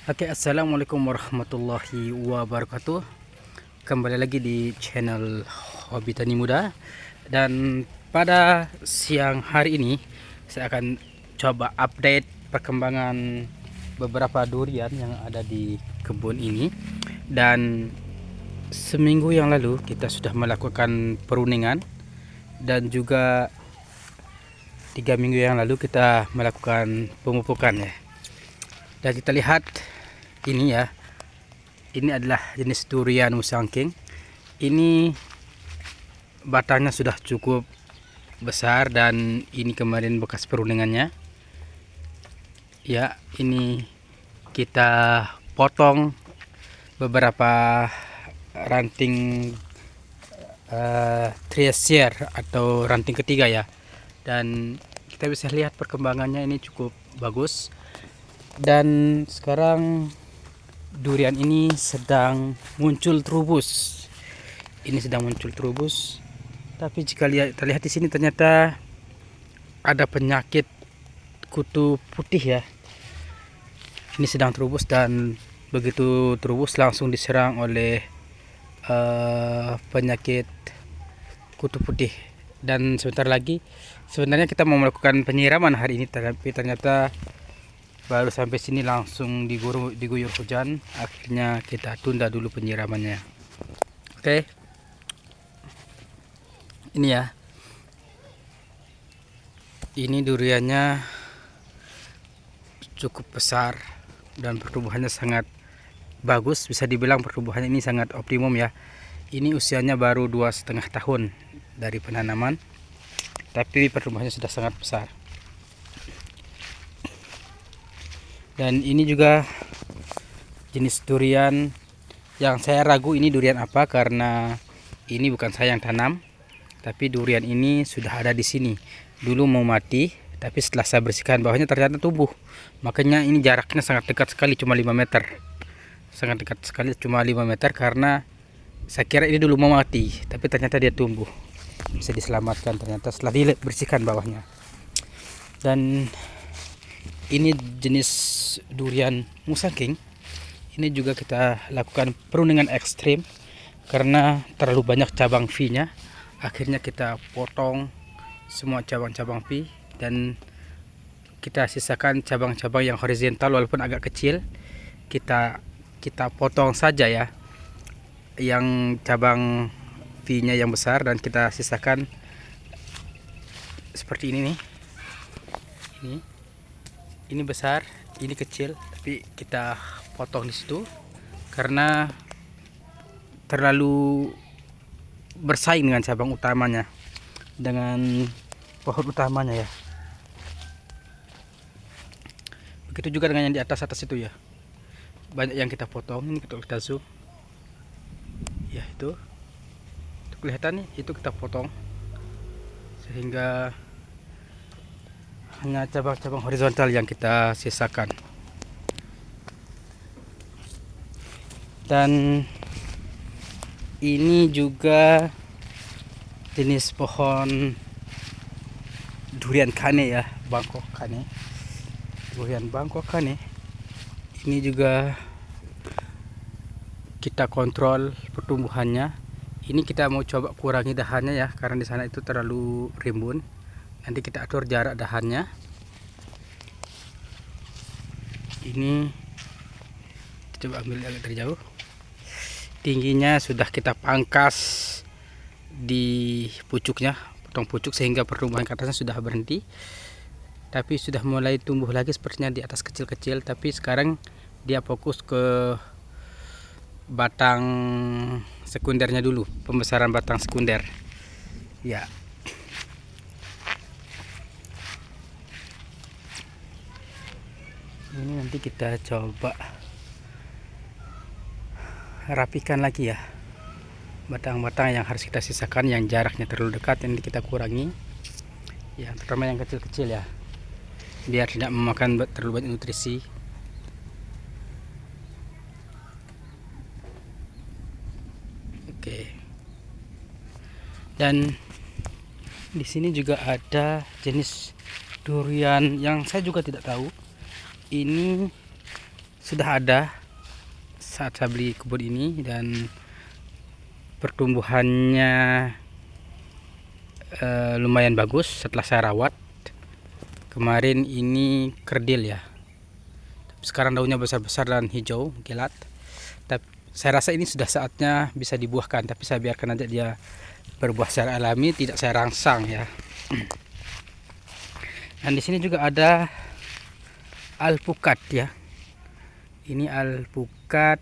Oke, assalamualaikum warahmatullahi wabarakatuh. Kembali lagi di channel Hobi Tani Muda. Dan pada siang hari ini saya akan coba update perkembangan beberapa durian yang ada di kebun ini. Dan seminggu yang lalu kita sudah melakukan peruningan, dan juga 3 minggu yang lalu kita melakukan pemupukan ya. Dan kita lihat ini ya, ini adalah jenis durian musangking. Ini batangnya sudah cukup besar, dan ini kemarin bekas peruningannya. Ya, ini kita potong beberapa ranting tresier atau ranting ketiga ya. Dan kita bisa lihat perkembangannya ini cukup bagus. Dan sekarang durian ini sedang muncul terubus. Ini sedang muncul terubus. Tapi jika terlihat di sini ternyata ada penyakit kutu putih ya. Ini sedang terubus, dan begitu terubus langsung diserang oleh penyakit kutu putih. Dan sebentar lagi sebenarnya kita mau melakukan penyiraman hari ini, tapi ternyata baru sampai sini langsung diguyur hujan. Akhirnya kita tunda dulu penyiramannya. Oke. Ini ya. Ini duriannya cukup besar dan pertumbuhannya sangat bagus. Bisa dibilang pertumbuhannya ini sangat optimum ya. Ini usianya baru 2,5 tahun dari penanaman, tapi pertumbuhannya sudah sangat besar. Dan ini juga jenis durian yang saya ragu ini durian apa, karena ini bukan saya yang tanam, tapi durian ini sudah ada di sini. Dulu mau mati, tapi setelah saya bersihkan bawahnya ternyata tumbuh. Makanya ini jaraknya sangat dekat sekali, cuma 5 meter. Sangat dekat sekali, cuma 5 meter, karena saya kira ini dulu mau mati, tapi ternyata dia tumbuh. Bisa diselamatkan ternyata setelah dibersihkan bawahnya. Dan ini jenis durian musangking. Ini juga kita lakukan peruningan ekstrim karena terlalu banyak cabang V-nya. Akhirnya kita potong semua cabang-cabang V, dan kita sisakan cabang-cabang yang horizontal walaupun agak kecil. Kita potong saja ya yang cabang V-nya yang besar, dan kita sisakan seperti ini nih. Ini besar, ini kecil, tapi kita potong di situ karena terlalu bersaing dengan cabang utamanya, dengan pohon utamanya ya. Begitu juga dengan yang di atas itu ya. Banyak yang kita potong. Ini kita zoom. Ya, itu kelihatan nih, itu kita potong sehingga hanya cabang-cabang horizontal yang kita sisakan. Dan ini juga jenis pohon durian kane ya, Bangkok kane. Durian Bangkok kane. Ini juga kita kontrol pertumbuhannya. Ini kita mau coba kurangi dahannya ya, karena di sana itu terlalu rimbun. Nanti kita atur jarak dahannya. Ini coba ambil agak dari jauh. Tingginya sudah kita pangkas di pucuknya, potong pucuk sehingga pertumbuhan ke atasnya sudah berhenti. Tapi sudah mulai tumbuh lagi sepertinya di atas kecil-kecil, tapi sekarang dia fokus ke batang sekundernya dulu, pembesaran batang sekunder. Ya. Ini nanti kita coba rapikan lagi ya batang-batang yang harus kita sisakan, yang jaraknya terlalu dekat ini kita kurangi ya, terutama yang kecil-kecil ya, biar tidak memakan terlalu banyak nutrisi. Oke. Dan di sini juga ada jenis durian yang saya juga tidak tahu. Ini sudah ada saat saya beli kebun ini, dan pertumbuhannya lumayan bagus setelah saya rawat. Kemarin ini kerdil ya, sekarang daunnya besar-besar dan hijau kilat. Tapi saya rasa ini sudah saatnya bisa dibuahkan, tapi saya biarkan aja dia berbuah secara alami, tidak saya rangsang ya. Dan di sini juga ada alpukat ya. Ini alpukat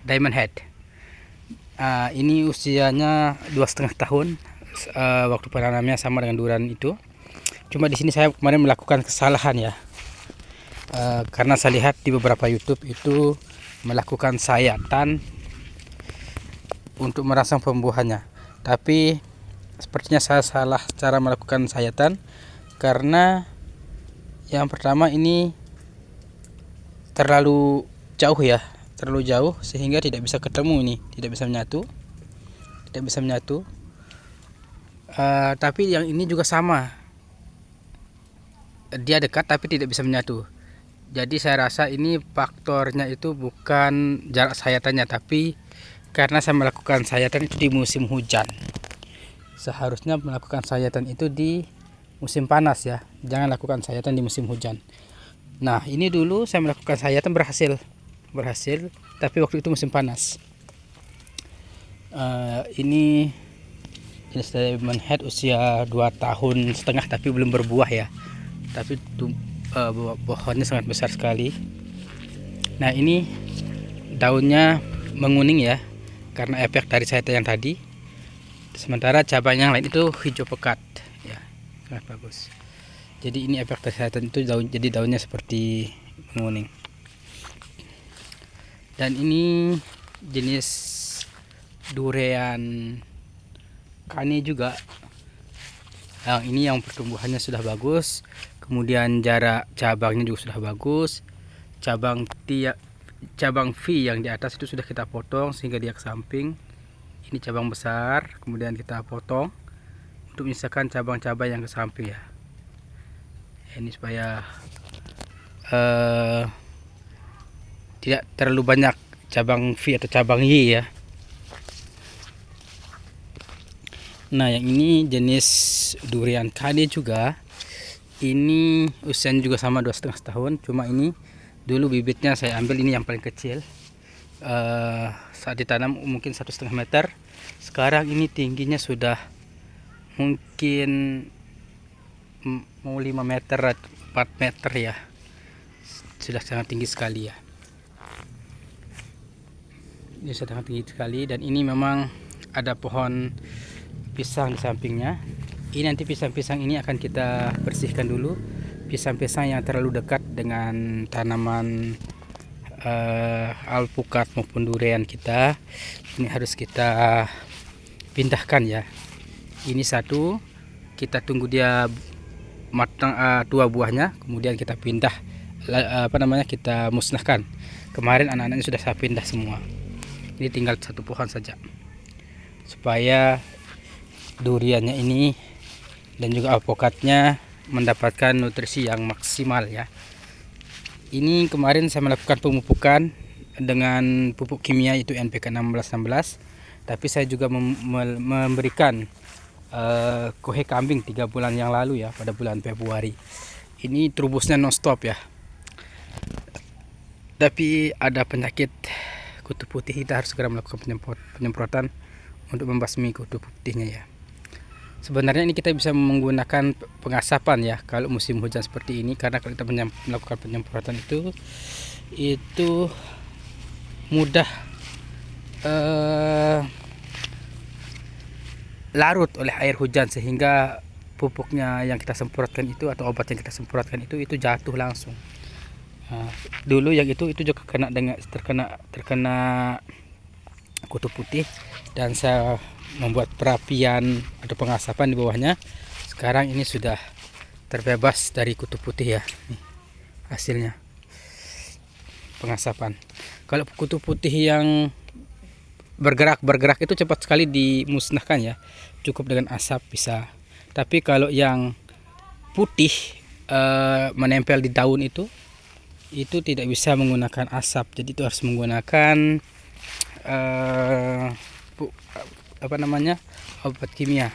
diamond head. Ini usianya 2,5 tahun. Waktu penanamnya sama dengan durian itu. Cuma di sini saya kemarin melakukan kesalahan ya. Karena saya lihat di beberapa YouTube itu melakukan sayatan untuk merangsang pembuahannya. Tapi sepertinya saya salah cara melakukan sayatan, karena yang pertama ini terlalu jauh ya, terlalu jauh sehingga tidak bisa ketemu, ini tidak bisa menyatu. Tapi yang ini juga sama, dia dekat tapi tidak bisa menyatu. Jadi saya rasa ini faktornya itu bukan jarak sayatannya, tapi karena saya melakukan sayatan itu di musim hujan. Seharusnya melakukan sayatan itu di musim panas ya, jangan lakukan sayatan di musim hujan. Nah, ini dulu saya melakukan sayatan berhasil, tapi waktu itu musim panas. Ini jenis diamond head usia 2,5 tahun tapi belum berbuah ya, tapi pohonnya sangat besar sekali. Nah, ini daunnya menguning ya, karena efek dari sayatan yang tadi. Sementara cabang yang lain itu hijau pekat ya, sangat bagus. Jadi ini efek dari sayatan itu jadi daunnya seperti menguning. Dan ini jenis durian kani juga. Yang ini yang pertumbuhannya sudah bagus, kemudian jarak cabangnya juga sudah bagus. Cabang V yang di atas itu sudah kita potong sehingga dia ke samping. Ini cabang besar, kemudian kita potong untuk menyisakan cabang-cabang yang ke samping ya. Ini supaya tidak terlalu banyak cabang V atau cabang Y ya. Nah, yang ini jenis durian kani juga. Ini usianya juga sama 2,5 tahun. Cuma ini dulu bibitnya saya ambil ini yang paling kecil. Saat ditanam mungkin 1,5 meter. Sekarang ini tingginya sudah mungkin mau 5 meter atau 4 meter ya. Sudah sangat tinggi sekali ya. Ini sudah sangat tinggi sekali, dan ini memang ada pohon pisang di sampingnya. Ini nanti pisang-pisang ini akan kita bersihkan dulu. Pisang-pisang yang terlalu dekat dengan tanaman alpukat maupun durian kita, ini harus kita pindahkan ya. Ini satu, kita tunggu dia matang, tua buahnya, kemudian kita pindah, kita musnahkan. Kemarin anak-anaknya sudah saya pindah semua. Ini tinggal satu pohon saja, supaya duriannya ini dan juga alpukatnya mendapatkan nutrisi yang maksimal ya. Ini kemarin saya melakukan pemupukan dengan pupuk kimia itu NPK 1616, tapi saya juga memberikan kohe kambing 3 bulan yang lalu ya, pada bulan Februari. Ini trubusnya non stop ya, tapi ada penyakit kutu putih, kita harus segera melakukan penyemprotan untuk membasmi kutu putihnya ya. Sebenarnya ini kita bisa menggunakan pengasapan ya kalau musim hujan seperti ini, karena kalau kita melakukan penyemprotan itu mudah larut oleh air hujan, sehingga pupuknya yang kita semprotkan itu atau obat yang kita semprotkan itu jatuh langsung. Dulu yang itu juga terkena kutu putih, dan saya membuat perapian atau pengasapan di bawahnya. Sekarang ini sudah terbebas dari kutu putih ya. Nih, hasilnya pengasapan. Kalau kutu putih yang bergerak itu cepat sekali dimusnahkan ya, cukup dengan asap bisa. Tapi kalau yang putih menempel di daun itu tidak bisa menggunakan asap, jadi itu harus menggunakan obat kimia.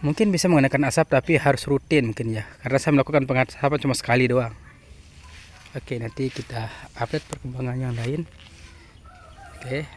Mungkin bisa menggunakan asap tapi harus rutin mungkin ya, karena saya melakukan pengasapan cuma sekali doang. Oke, nanti kita update perkembangan yang lain. Oke.